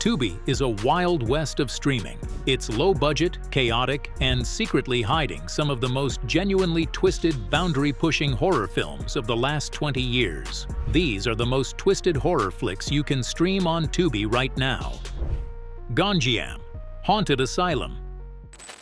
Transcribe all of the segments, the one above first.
Tubi is a wild west of streaming. It's low-budget, chaotic, and secretly hiding some of the most genuinely twisted, boundary-pushing horror films of the last 20 years. These are the most twisted horror flicks you can stream on Tubi right now. Gonjiam, Haunted Asylum.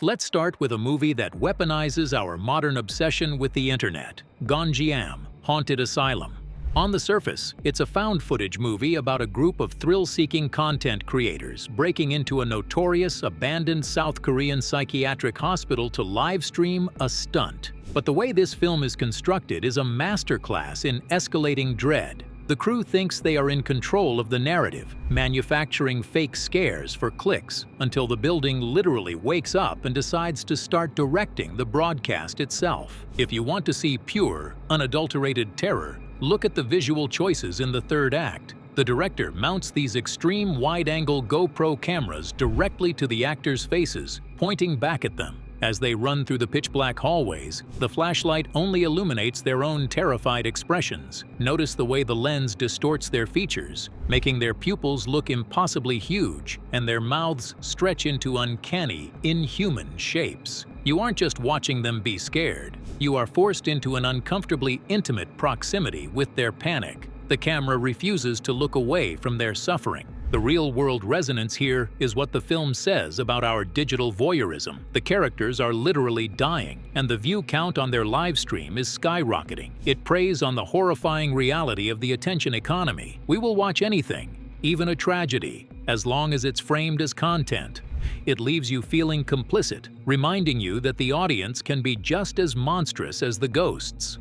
Let's start with a movie that weaponizes our modern obsession with the internet. Gonjiam, Haunted Asylum. On the surface, it's a found-footage movie about a group of thrill-seeking content creators breaking into a notorious, abandoned South Korean psychiatric hospital to live-stream a stunt. But the way this film is constructed is a masterclass in escalating dread. The crew thinks they are in control of the narrative, manufacturing fake scares for clicks, until the building literally wakes up and decides to start directing the broadcast itself. If you want to see pure, unadulterated terror, look at the visual choices in the third act. The director mounts these extreme wide-angle GoPro cameras directly to the actors' faces, pointing back at them. As they run through the pitch-black hallways, the flashlight only illuminates their own terrified expressions. Notice the way the lens distorts their features, making their pupils look impossibly huge and their mouths stretch into uncanny, inhuman shapes. You aren't just watching them be scared. You are forced into an uncomfortably intimate proximity with their panic. The camera refuses to look away from their suffering. The real-world resonance here is what the film says about our digital voyeurism. The characters are literally dying, and the view count on their live stream is skyrocketing. It preys on the horrifying reality of the attention economy. We will watch anything, even a tragedy, as long as it's framed as content. It leaves you feeling complicit, reminding you that the audience can be just as monstrous as the ghosts.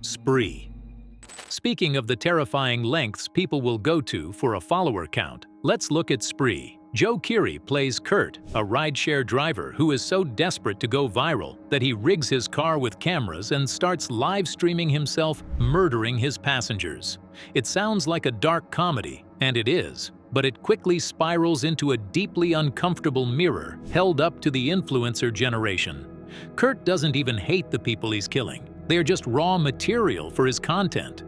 Spree. Speaking of the terrifying lengths people will go to for a follower count, let's look at Spree. Joe Keery plays Kurt, a rideshare driver who is so desperate to go viral that he rigs his car with cameras and starts live streaming himself murdering his passengers. It sounds like a dark comedy, and it is, but it quickly spirals into a deeply uncomfortable mirror held up to the influencer generation. Kurt doesn't even hate the people he's killing. They are just raw material for his content.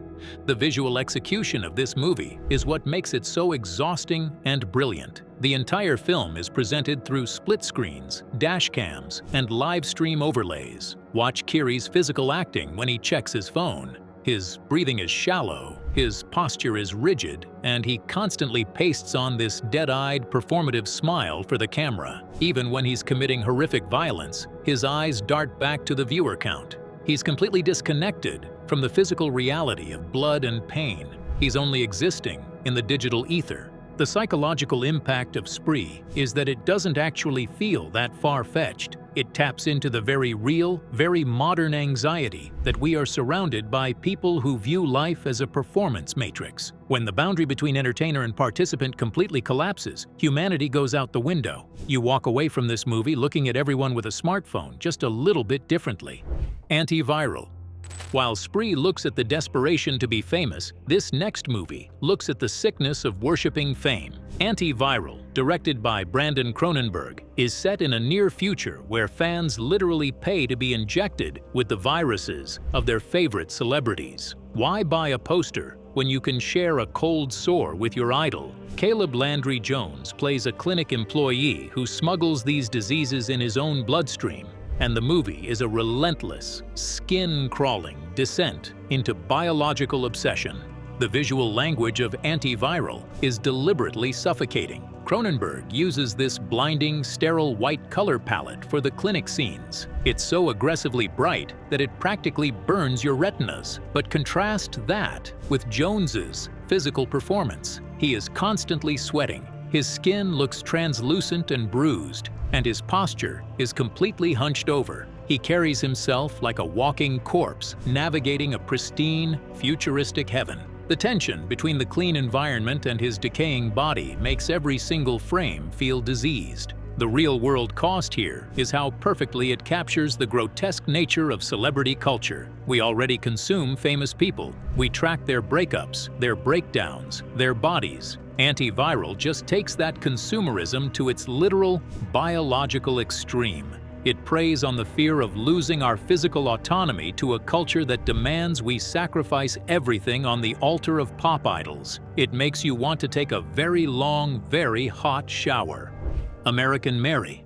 The visual execution of this movie is what makes it so exhausting and brilliant. The entire film is presented through split screens, dash cams, and live stream overlays. Watch Keery's physical acting when he checks his phone. His breathing is shallow, his posture is rigid, and he constantly pastes on this dead-eyed, performative smile for the camera. Even when he's committing horrific violence, his eyes dart back to the viewer count. He's completely disconnected from the physical reality of blood and pain. He's only existing in the digital ether. The psychological impact of Spree is that it doesn't actually feel that far-fetched. It taps into the very real, very modern anxiety that we are surrounded by people who view life as a performance matrix. When the boundary between entertainer and participant completely collapses, humanity goes out the window. You walk away from this movie looking at everyone with a smartphone just a little bit differently. Antiviral. While Spree looks at the desperation to be famous, this next movie looks at the sickness of worshipping fame. Antiviral, directed by Brandon Cronenberg, is set in a near future where fans literally pay to be injected with the viruses of their favorite celebrities. Why buy a poster when you can share a cold sore with your idol? Caleb Landry Jones plays a clinic employee who smuggles these diseases in his own bloodstream. And the movie is a relentless, skin-crawling descent into biological obsession. The visual language of Antiviral is deliberately suffocating. Cronenberg uses this blinding, sterile white color palette for the clinic scenes. It's so aggressively bright that it practically burns your retinas. But contrast that with Jones's physical performance. He is constantly sweating. His skin looks translucent and bruised, and his posture is completely hunched over. He carries himself like a walking corpse, navigating a pristine, futuristic heaven. The tension between the clean environment and his decaying body makes every single frame feel diseased. The real-world cost here is how perfectly it captures the grotesque nature of celebrity culture. We already consume famous people. We track their breakups, their breakdowns, their bodies. Antiviral just takes that consumerism to its literal, biological extreme. It preys on the fear of losing our physical autonomy to a culture that demands we sacrifice everything on the altar of pop idols. It makes you want to take a very long, very hot shower. American Mary.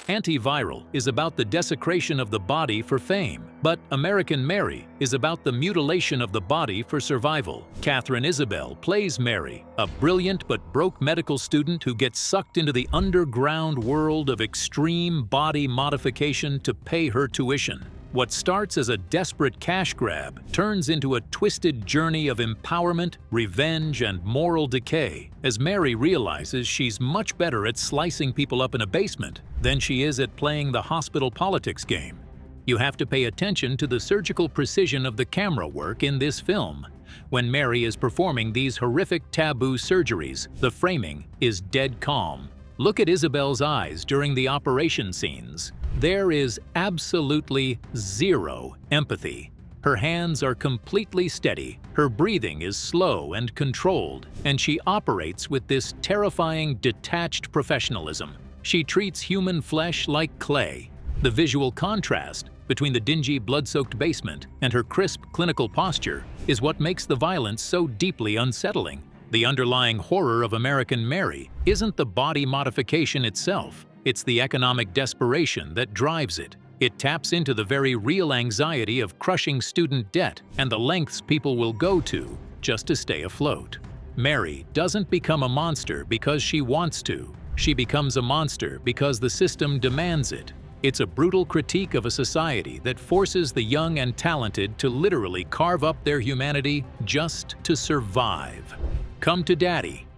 Antiviral is about the desecration of the body for fame, but American Mary is about the mutilation of the body for survival. Catherine Isabel plays Mary, a brilliant but broke medical student who gets sucked into the underground world of extreme body modification to pay her tuition. What starts as a desperate cash grab turns into a twisted journey of empowerment, revenge, and moral decay, as Mary realizes she's much better at slicing people up in a basement than she is at playing the hospital politics game. You have to pay attention to the surgical precision of the camera work in this film. When Mary is performing these horrific taboo surgeries, the framing is dead calm. Look at Isabel's eyes during the operation scenes. There is absolutely zero empathy. Her hands are completely steady, her breathing is slow and controlled, and she operates with this terrifying, detached professionalism. She treats human flesh like clay. The visual contrast between the dingy, blood-soaked basement and her crisp, clinical posture is what makes the violence so deeply unsettling. The underlying horror of American Mary isn't the body modification itself. It's the economic desperation that drives it. It taps into the very real anxiety of crushing student debt and the lengths people will go to just to stay afloat. Mary doesn't become a monster because she wants to. She becomes a monster because the system demands it. It's a brutal critique of a society that forces the young and talented to literally carve up their humanity just to survive. Come to Daddy.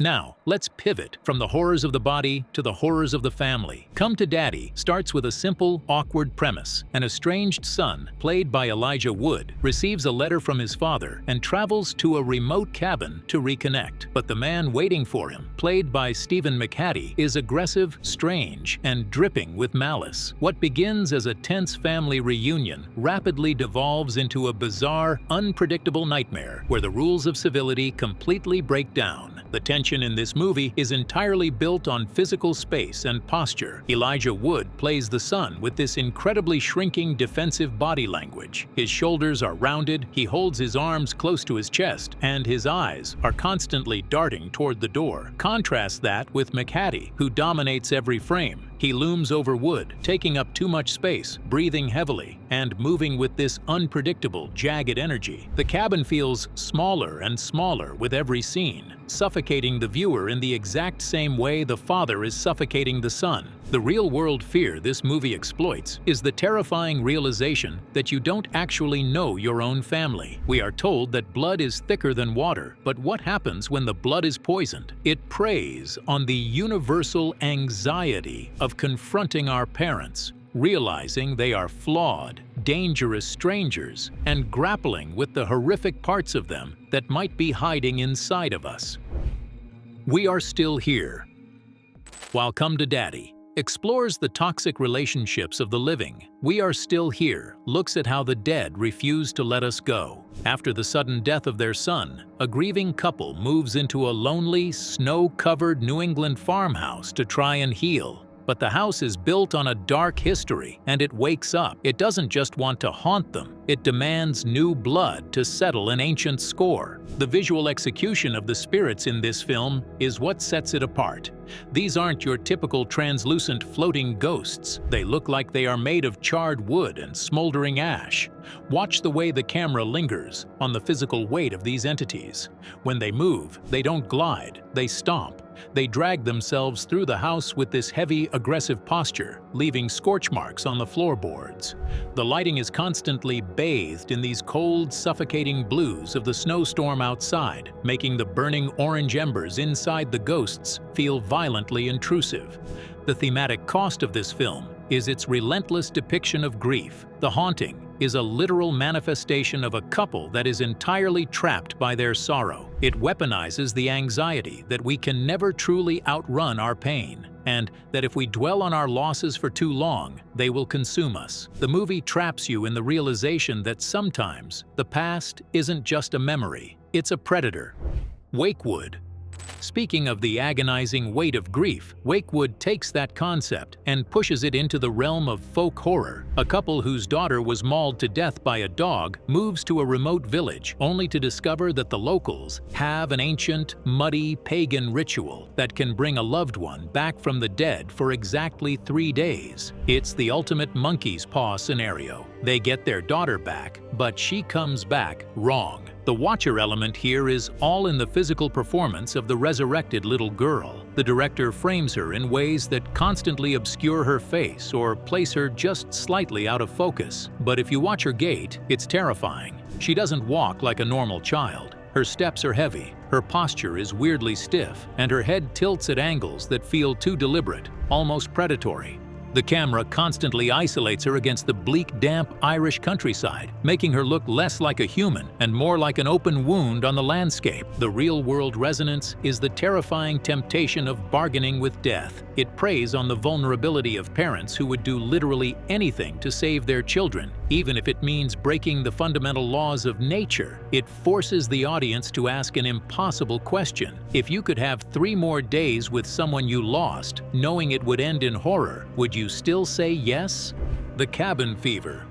Now, let's pivot from the horrors of the body to the horrors of the family. Come to Daddy starts with a simple, awkward premise. An estranged son, played by Elijah Wood, receives a letter from his father and travels to a remote cabin to reconnect. But the man waiting for him, played by Stephen McHattie, is aggressive, strange, and dripping with malice. What begins as a tense family reunion rapidly devolves into a bizarre, unpredictable nightmare where the rules of civility completely break down. The tension in this movie is entirely built on physical space and posture. Elijah Wood plays the son with this incredibly shrinking defensive body language. His shoulders are rounded, he holds his arms close to his chest, and his eyes are constantly darting toward the door. Contrast that with McHattie, who dominates every frame. He looms over Wood, taking up too much space, breathing heavily, and moving with this unpredictable, jagged energy. The cabin feels smaller and smaller with every scene, suffocating the viewer in the exact same way the father is suffocating the son. The real-world fear this movie exploits is the terrifying realization that you don't actually know your own family. We are told that blood is thicker than water, but what happens when the blood is poisoned? It preys on the universal anxiety of confronting our parents, realizing they are flawed, dangerous strangers, and grappling with the horrific parts of them that might be hiding inside of us. We Are Still Here. While Come to Daddy explores the toxic relationships of the living, We Are Still Here looks at how the dead refuse to let us go. After the sudden death of their son, a grieving couple moves into a lonely, snow-covered New England farmhouse to try and heal. But the house is built on a dark history, and it wakes up. It doesn't just want to haunt them, it demands new blood to settle an ancient score. The visual execution of the spirits in this film is what sets it apart. These aren't your typical translucent floating ghosts. They look like they are made of charred wood and smoldering ash. Watch the way the camera lingers on the physical weight of these entities. When they move, they don't glide, they stomp. They drag themselves through the house with this heavy, aggressive posture, leaving scorch marks on the floorboards. The lighting is constantly bathed in these cold, suffocating blues of the snowstorm outside, making the burning orange embers inside the ghosts feel violently intrusive. The thematic cost of this film is its relentless depiction of grief. The haunting is a literal manifestation of a couple that is entirely trapped by their sorrow. It weaponizes the anxiety that we can never truly outrun our pain, and that if we dwell on our losses for too long, they will consume us. The movie traps you in the realization that sometimes the past isn't just a memory, it's a predator. Wakewood. Speaking of the agonizing weight of grief, Wakewood takes that concept and pushes it into the realm of folk horror. A couple whose daughter was mauled to death by a dog moves to a remote village, only to discover that the locals have an ancient, muddy, pagan ritual that can bring a loved one back from the dead for exactly 3 days. It's the ultimate monkey's paw scenario. They get their daughter back, but she comes back wrong. The watcher element here is all in the physical performance of the resurrected little girl. The director frames her in ways that constantly obscure her face or place her just slightly out of focus. But if you watch her gait, it's terrifying. She doesn't walk like a normal child. Her steps are heavy, her posture is weirdly stiff, and her head tilts at angles that feel too deliberate, almost predatory. The camera constantly isolates her against the bleak, damp Irish countryside, making her look less like a human and more like an open wound on the landscape. The real-world resonance is the terrifying temptation of bargaining with death. It preys on the vulnerability of parents who would do literally anything to save their children, even if it means breaking the fundamental laws of nature. It forces the audience to ask an impossible question. If you could have 3 more days with someone you lost, knowing it would end in horror, would you still say yes? The cabin fever.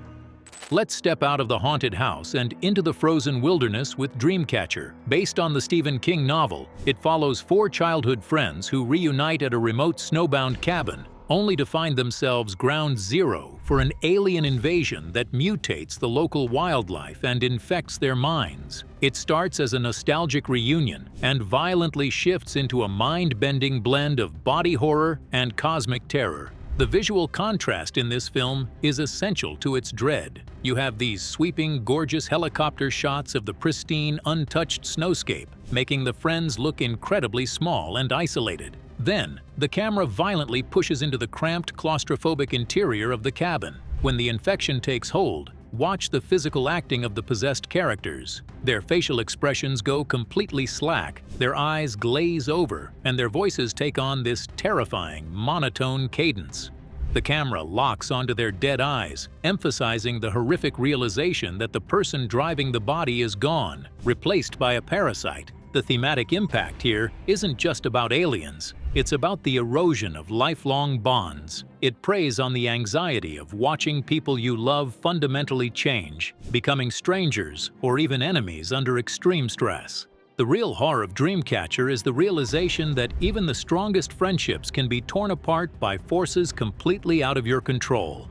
Let's step out of the haunted house and into the frozen wilderness with Dreamcatcher. Based on the Stephen King novel, it follows 4 childhood friends who reunite at a remote snowbound cabin, only to find themselves ground zero for an alien invasion that mutates the local wildlife and infects their minds. It starts as a nostalgic reunion and violently shifts into a mind-bending blend of body horror and cosmic terror. The visual contrast in this film is essential to its dread. You have these sweeping, gorgeous helicopter shots of the pristine, untouched snowscape, making the friends look incredibly small and isolated. Then, the camera violently pushes into the cramped, claustrophobic interior of the cabin. When the infection takes hold, watch the physical acting of the possessed characters. Their facial expressions go completely slack, their eyes glaze over, and their voices take on this terrifying, monotone cadence. The camera locks onto their dead eyes, emphasizing the horrific realization that the person driving the body is gone, replaced by a parasite. The thematic impact here isn't just about aliens. It's about the erosion of lifelong bonds. It preys on the anxiety of watching people you love fundamentally change, becoming strangers or even enemies under extreme stress. The real horror of Dreamcatcher is the realization that even the strongest friendships can be torn apart by forces completely out of your control.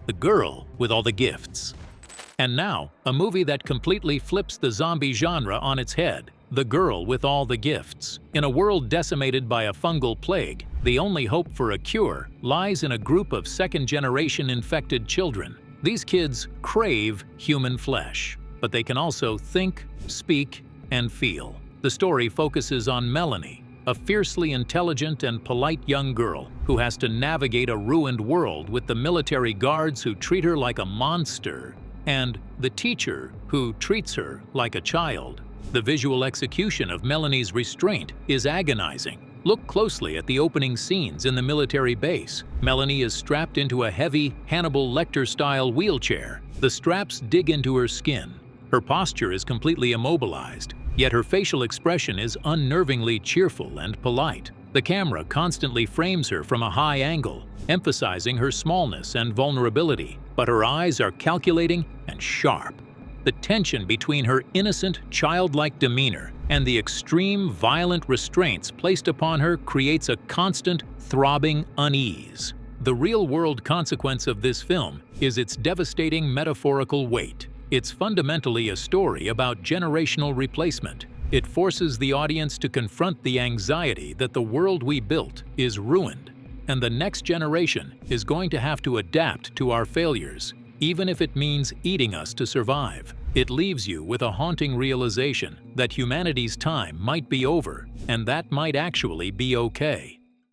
The girl with all the gifts. And now, a movie that completely flips the zombie genre on its head. The Girl with All the Gifts. In a world decimated by a fungal plague, the only hope for a cure lies in a group of second-generation infected children. These kids crave human flesh, but they can also think, speak, and feel. The story focuses on Melanie, a fiercely intelligent and polite young girl who has to navigate a ruined world with the military guards who treat her like a monster, and the teacher who treats her like a child. The visual execution of Melanie's restraint is agonizing. Look closely at the opening scenes in the military base. Melanie is strapped into a heavy, Hannibal Lecter-style wheelchair. The straps dig into her skin. Her posture is completely immobilized, yet her facial expression is unnervingly cheerful and polite. The camera constantly frames her from a high angle, emphasizing her smallness and vulnerability, but her eyes are calculating and sharp. The tension between her innocent, childlike demeanor and the extreme, violent restraints placed upon her creates a constant, throbbing unease. The real-world consequence of this film is its devastating metaphorical weight. It's fundamentally a story about generational replacement. It forces the audience to confront the anxiety that the world we built is ruined, and the next generation is going to have to adapt to our failures, even if it means eating us to survive. It leaves you with a haunting realization that humanity's time might be over, and that might actually be okay.